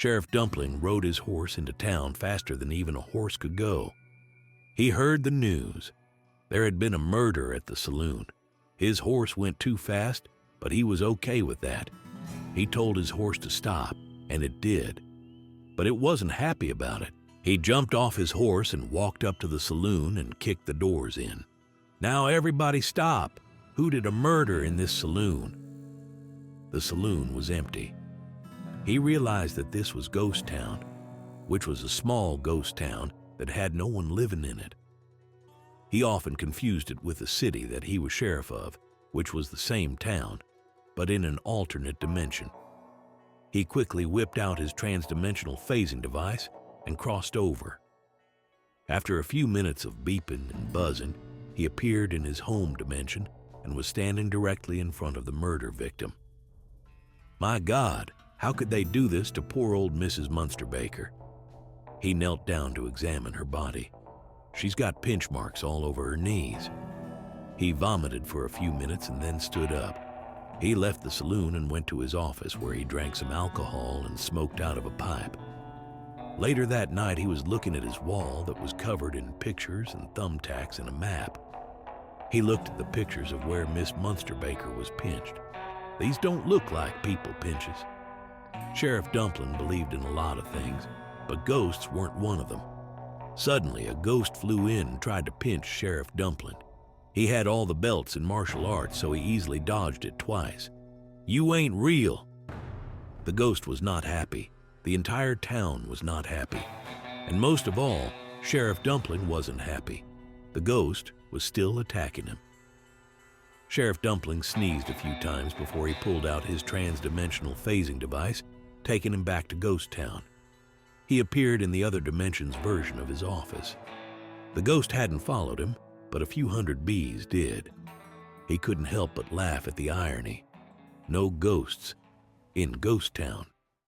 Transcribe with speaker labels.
Speaker 1: Sheriff Dumpling rode his horse into town faster than even a horse could go. He heard the news. There had been a murder at the saloon. His horse went too fast, but he was okay with that. He told his horse to stop, and it did. But it wasn't happy about it. He jumped off his horse and walked up to the saloon and kicked the doors in. "Now everybody stop! Who did a murder in this saloon?" The saloon was empty. He realized that this was Ghost Town, which was a small ghost town that had no one living in it. He often confused it with the city that he was sheriff of, which was the same town, but in an alternate dimension. He quickly whipped out his transdimensional phasing device and crossed over. After a few minutes of beeping and buzzing, he appeared in his home dimension and was standing directly in front of the murder victim. My God, how could they do this to poor old Mrs. Munsterbaker? He knelt down to examine her body. She's got pinch marks all over her knees. He vomited for a few minutes and then stood up. He left the saloon and went to his office where he drank some alcohol and smoked out of a pipe. Later that night, he was looking at his wall that was covered in pictures and thumbtacks and a map. He looked at the pictures of where Miss Munsterbaker was pinched. These don't look like people pinches. Sheriff Dumpling believed in a lot of things, but ghosts weren't one of them. Suddenly, a ghost flew in and tried to pinch Sheriff Dumpling. He had all the belts in martial arts, so he easily dodged it twice. "You ain't real." The ghost was not happy. The entire town was not happy. And most of all, Sheriff Dumpling wasn't happy. The ghost was still attacking him. Sheriff Dumpling sneezed a few times before he pulled out his transdimensional phasing device, taking him back to Ghost Town. He appeared in the other dimension's version of his office. The ghost hadn't followed him, but a few hundred bees did. He couldn't help but laugh at the irony. No ghosts in Ghost Town.